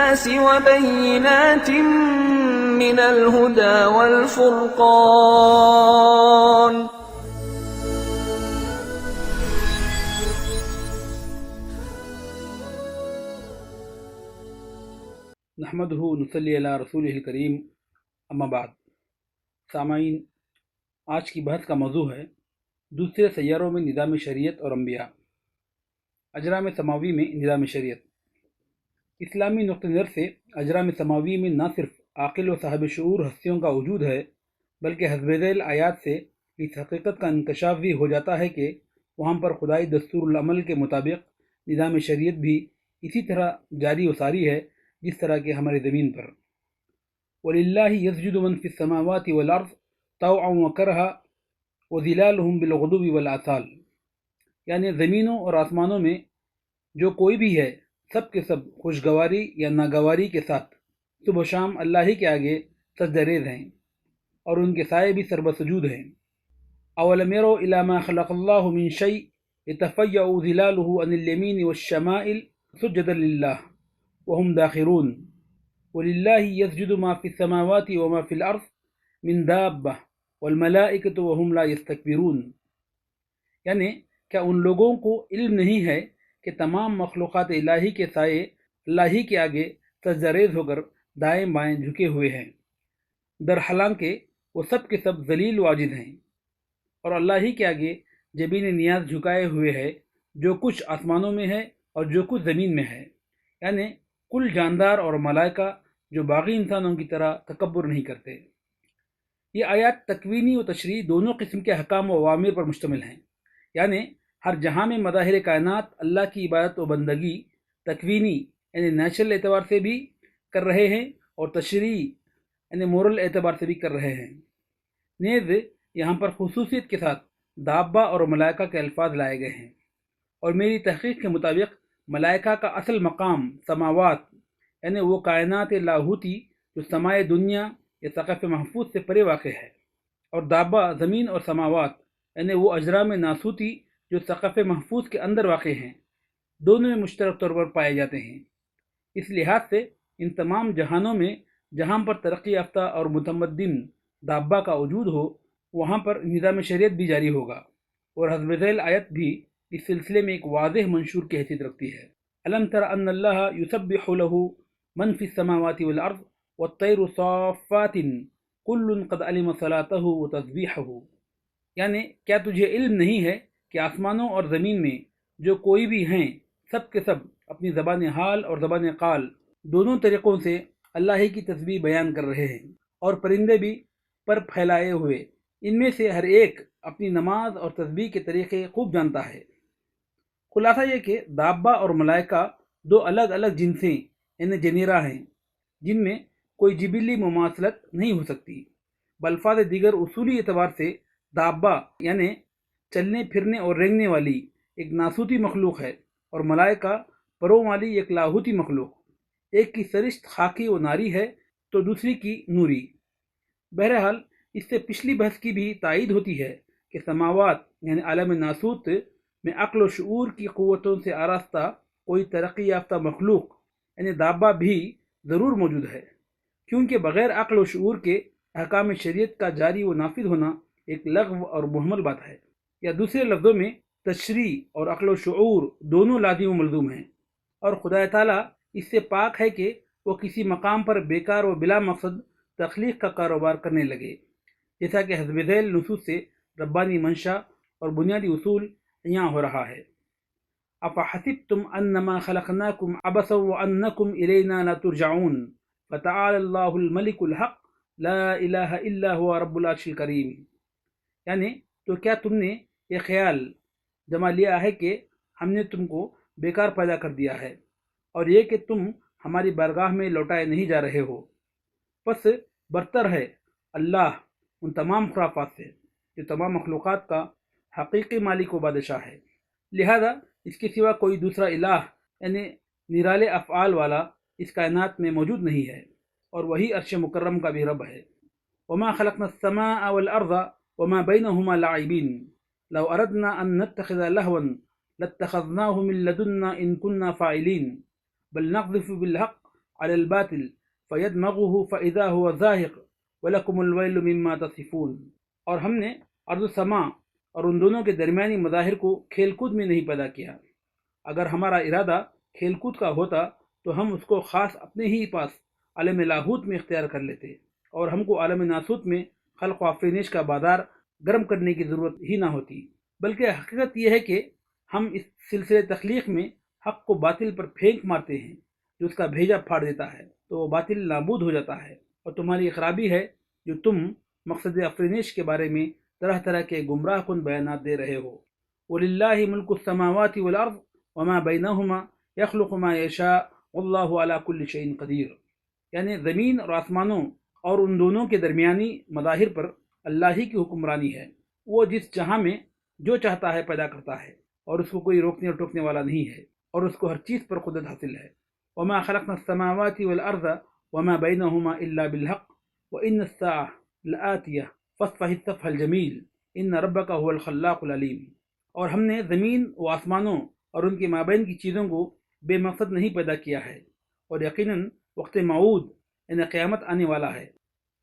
للناس وبينات من الهدى والفرقان. نحمدہ نصلی علی رسولہ الکریم، اما بعد. سامعین، آج کی بحث کا موضوع ہے دوسرے سیاروں میں نظام شریعت اور انبیاء. اجرام سماوی میں نظام شریعت. اسلامی نقطہ نظر سے اجرام سماوی میں نہ صرف عاقل و صاحب شعور ہستیوں کا وجود ہے، بلکہ حسب ذیل آیات سے اس حقیقت کا انکشاف بھی ہو جاتا ہے کہ وہاں پر خدائی دستور العمل کے مطابق نظام شریعت بھی اسی طرح جاری و ساری ہے جس طرح کہ ہماری زمین پر. وَلِلَّهِ يَسْجُدُ مَنْ فِي السَّمَاوَاتِ وَالْأَرْضِ طَوْعًا وَكَرْهًا وَظِلَالُهُمْ بِالْغُدُوِّ وَالْآصَالِ. یعنی زمینوں اور آسمانوں میں جو کوئی بھی ہے، سب کے سب خوشگواری یا ناگواری کے ساتھ صبح و شام اللہ ہی کے آگے سجدہ ریز ہیں، اور ان کے سائے بھی سربسجود ہیں. اولم يروا الى ما خلق الله من شيء يتفيأ ظلاله عن اليمين والشمائل سجدا لله وهم داخرون. ولله يسجد ما في السماوات وما في الأرض من دابة والملائكة وهم لا يستكبرون. یعنی کیا ان لوگوں کو علم نہیں ہے کہ تمام مخلوقات الہی کے سائے اللہ ہی کے آگے سجدہ ریز ہو کر دائیں بائیں جھکے ہوئے ہیں، در حالانکہ وہ سب کے سب ذلیل و عاجز ہیں، اور اللہ ہی کے آگے جبین نیاز جھکائے ہوئے ہے جو کچھ آسمانوں میں ہے اور جو کچھ زمین میں ہے. یعنی کل جاندار اور ملائکہ جو باغی انسانوں کی طرح تکبر نہیں کرتے. یہ آیات تکوینی و تشریعی دونوں قسم کے حکام و اوامر پر مشتمل ہیں. یعنی ہر جہاں میں مظاہر کائنات اللہ کی عبادت و بندگی تکوینی یعنی نیچرل اعتبار سے بھی کر رہے ہیں، اور تشریعی یعنی مورل اعتبار سے بھی کر رہے ہیں. نیز یہاں پر خصوصیت کے ساتھ دابہ اور ملائکہ کے الفاظ لائے گئے ہیں، اور میری تحقیق کے مطابق ملائکہ کا اصل مقام سماوات یعنی وہ کائنات لاہوتی جو سمائے دنیا یا سقف محفوظ سے پرے واقع ہے، اور دابہ زمین اور سماوات یعنی وہ اجرام ناسوتی جو سقف محفوظ کے اندر واقع ہیں، دونوں میں مشترک طور پر پائے جاتے ہیں. اس لحاظ سے ان تمام جہانوں میں جہاں پر ترقی یافتہ اور متمدن دابہ کا وجود ہو، وہاں پر نظام شریعت بھی جاری ہوگا، اور حسب ذیل آیت بھی اس سلسلے میں ایک واضح منشور کی حیثیت رکھتی ہے. الم تر ان اللہ یسبح له من فی السماوات والارض والطیر صافات کل قد علم صلاته وتسبیحه. یعنی کیا تجھے علم نہیں ہے کہ آسمانوں اور زمین میں جو کوئی بھی ہیں، سب کے سب اپنی زبان حال اور زبان قال دونوں طریقوں سے اللہ ہی کی تسبیح بیان کر رہے ہیں، اور پرندے بھی پر پھیلائے ہوئے، ان میں سے ہر ایک اپنی نماز اور تسبیح کے طریقے خوب جانتا ہے. خلاصہ یہ کہ دابہ اور ملائکہ دو الگ الگ جنسیں یعنی جنیرہ ہیں، جن میں کوئی جبلی مماثلت نہیں ہو سکتی. بالفاظ دیگر اصولی اعتبار سے دابہ یعنی چلنے پھرنے اور رینگنے والی ایک ناسوتی مخلوق ہے، اور ملائکہ پروں والی ایک لاہوتی مخلوق. ایک کی سرشت خاکی و ناری ہے تو دوسری کی نوری. بہرحال اس سے پچھلی بحث کی بھی تائید ہوتی ہے کہ سماوات یعنی عالم ناسوت میں عقل و شعور کی قوتوں سے آراستہ کوئی ترقی یافتہ مخلوق یعنی دابہ بھی ضرور موجود ہے، کیونکہ بغیر عقل و شعور کے احکام شریعت کا جاری و نافذ ہونا ایک لغو اور محمل بات ہے. یا دوسرے لفظوں میں تشریع اور عقل و شعور دونوں لازم و ملزوم ہیں، اور خدا تعالیٰ اس سے پاک ہے کہ وہ کسی مقام پر بیکار و بلا مقصد تخلیق کا کاروبار کرنے لگے، جیسا کہ حسب ذیل نصوص سے ربانی منشا اور بنیادی اصول یہاں ہو رہا ہے. افحسبتم انما خلقناکم عبثا وانکم الینا لا ترجعون فتعالی اللہ الملک الحق لا الہ الا هو رب العرش الکریم. یعنی تو کیا تم نے یہ خیال جما لیا ہے کہ ہم نے تم کو بیکار پیدا کر دیا ہے، اور یہ کہ تم ہماری بارگاہ میں لوٹائے نہیں جا رہے ہو؟ پس برتر ہے اللہ ان تمام خرافات سے جو تمام مخلوقات کا حقیقی مالک و بادشاہ ہے، لہذا اس کے سوا کوئی دوسرا الہ یعنی نرالے افعال والا اس کائنات میں موجود نہیں ہے، اور وہی عرش مکرم کا بھی رب ہے. وما خلقنا السماء والارض وما بينهما لاعبين لو اردنا ان نتخذ لهوا لاتخذناه من لدنا ان كنا فاعلين بل نقذف بالحق علی الباطل فیدمغه فاذا هو زاهق ولکم الویل مما تصفون۔ اور ہم نے ارض و سما اور ان دونوں کے درمیانی مظاہر کو کھیل کود میں نہیں پیدا کیا۔ اگر ہمارا ارادہ کھیل کود کا ہوتا تو ہم اس کو خاص اپنے ہی پاس عالم لاہوت میں اختیار کر لیتے، اور ہم کو عالم ناسوت میں خلق و آفرینش کا بازار گرم کرنے کی ضرورت ہی نہ ہوتی۔ بلکہ حقیقت یہ ہے کہ ہم اس سلسلے تخلیق میں حق کو باطل پر پھینک مارتے ہیں، جو اس کا بھیجا پھاڑ دیتا ہے تو وہ باطل نابود ہو جاتا ہے، اور تمہاری خرابی ہے جو تم مقصد آفرینش کے بارے میں طرح طرح کے گمراہ کن بیانات دے رہے ہو۔ وَلِلَّهِ مُلْكُ السَّمَاوَاتِ وَالْأَرْضِ وَمَا بَيْنَهُمَا يَخْلُقُ مَا يَشَاءُ وَاللَّهُ عَلَى كُلِّ شَيْءٍ قَدِيرٌ، یعنی زمین اور آسمانوں اور ان دونوں کے درمیانی مظاہر پر اللہ ہی کی حکمرانی ہے۔ وہ جس جہاں میں جو چاہتا ہے پیدا کرتا ہے، اور اس کو کوئی روکنے اور ٹوکنے والا نہیں ہے، اور اس کو ہر چیز پر قدرت حاصل ہے۔ وَمَا خَلَقْنَا السَّمَاوَاتِ وَالْأَرْضَ وَمَا بَيْنَهُمَا إِلَّا بِالْحَقِّ وَإِنَّ السَّاعَةَ لَآتِيَةٌ فَاصْفَحِ الصَّفْحَ الْجَمِيلَ إِنَّ رَبَّكَ هُوَ الْخَلَّاقُ الْعَلِيمُ۔ اور ہم نے زمین و آسمانوں اور ان کے مابین کی چیزوں کو بے مقصد نہیں پیدا کیا ہے، اور یقیناً وقت موعود یعنی قیامت آنے والا ہے،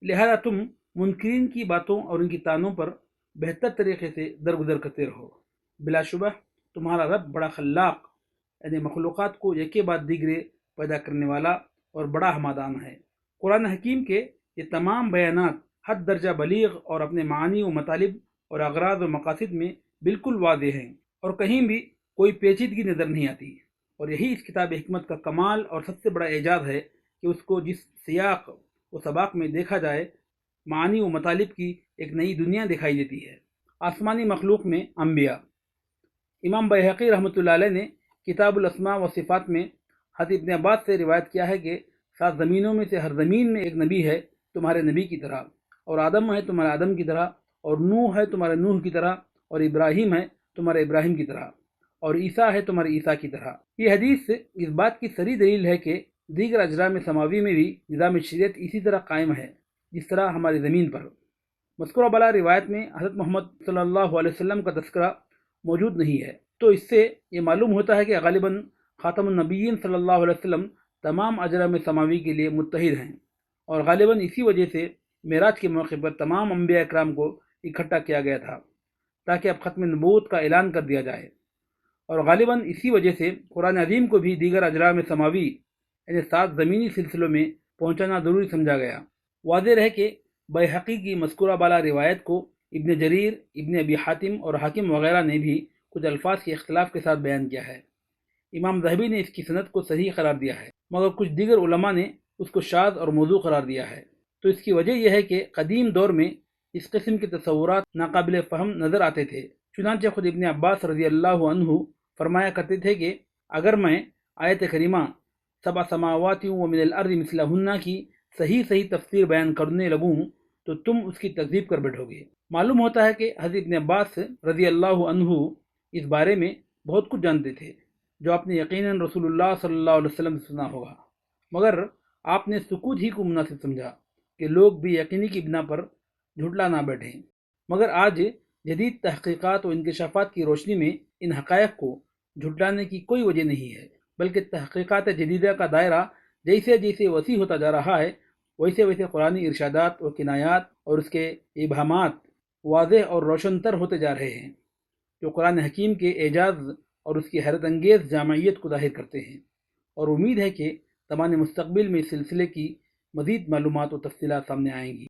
لہذا تم منکرین کی باتوں اور ان کی طعنوں پر بہتر طریقے سے درگزر کرتے رہو۔ بلا شبہ تمہارا رب بڑا خلاق یعنی مخلوقات کو یکے بعد دیگرے پیدا کرنے والا اور بڑا ہمادان ہے۔ قرآن حکیم کے یہ تمام بیانات حد درجہ بلیغ اور اپنے معانی و مطالب اور اغراض و مقاصد میں بالکل واضح ہیں، اور کہیں بھی کوئی پیچیدگی نظر نہیں آتی، اور یہی اس کتاب حکمت کا کمال اور سب سے بڑا اعجاز ہے کہ اس کو جس سیاق و سباق میں دیکھا جائے معانی و مطالب کی ایک نئی دنیا دکھائی دیتی ہے۔ آسمانی مخلوق میں انبیاء۔ امام بیہقی رحمۃ اللہ علیہ نے کتاب الاسماء و صفات میں حضرت ابن عباس سے روایت کیا ہے کہ 7 زمینوں میں سے ہر زمین میں ایک نبی ہے تمہارے نبی کی طرح، اور آدم ہے تمہارے آدم کی طرح، اور نوح ہے تمہارے نوح کی طرح، اور ابراہیم ہے تمہارے ابراہیم کی طرح، اور عیسیٰ ہے تمہارے عیسیٰ کی طرح۔ یہ حدیث اس بات کی صریح دلیل ہے کہ دیگر اجرام سماوی میں بھی نظام شریعت اسی طرح قائم ہے جس طرح ہماری زمین پر۔ مذکورہ بالا روایت میں حضرت محمد صلی اللہ علیہ وسلم کا تذکرہ موجود نہیں ہے، تو اس سے یہ معلوم ہوتا ہے کہ غالباً خاتم النبیین صلی اللہ علیہ وسلم تمام اجرام سماوی کے لیے متحد ہیں، اور غالباً اسی وجہ سے معراج کے موقع پر تمام انبیاء اکرام کو اکٹھا کیا گیا تھا تاکہ اب ختم نبوت کا اعلان کر دیا جائے، اور غالباً اسی وجہ سے قرآن عظیم کو بھی دیگر اجرام سماوی یعنی 7 زمینی سلسلوں میں پہنچانا ضروری سمجھا گیا۔ واضح رہے کہ بیہقی کی مذکورہ بالا روایت کو ابن جریر، ابن ابی حاتم اور حاکم وغیرہ نے بھی کچھ الفاظ کے اختلاف کے ساتھ بیان کیا ہے۔ امام ذہبی نے اس کی سند کو صحیح قرار دیا ہے، مگر کچھ دیگر علماء نے اس کو شاذ اور موضوع قرار دیا ہے۔ تو اس کی وجہ یہ ہے کہ قدیم دور میں اس قسم کے تصورات ناقابل فہم نظر آتے تھے۔ چنانچہ خود ابن عباس رضی اللہ عنہ فرمایا کرتے تھے کہ اگر میں آیت کریمہ 7 سماوات ومن الارض مثلہن کی صحیح تفسیر بیان کرنے لگوں تو تم اس کی تکذیب کر بیٹھو گے۔ معلوم ہوتا ہے کہ حضرت ابن عباس رضی اللہ عنہ اس بارے میں بہت کچھ جانتے تھے جو آپ نے یقیناً رسول اللہ صلی اللہ علیہ وسلم سے سنا ہوگا، مگر آپ نے سکوت ہی کو مناسب سمجھا کہ لوگ بھی یقینی کی بنا پر جھٹلا نہ بیٹھیں۔ مگر آج جدید تحقیقات و انکشافات کی روشنی میں ان حقائق کو جھٹلانے کی کوئی وجہ نہیں ہے، بلکہ تحقیقات جدیدہ کا دائرہ جیسے جیسے وسیع ہوتا جا رہا ہے ویسے ویسے قرآنی ارشادات و کنایات اور اس کے ابہامات واضح اور روشن تر ہوتے جا رہے ہیں، جو قرآن حکیم کے اعجاز اور اس کی حیرت انگیز جامعیت کو ظاہر کرتے ہیں، اور امید ہے کہ زمان مستقبل میں اس سلسلے کی مزید معلومات و تفصیلات سامنے آئیں گی۔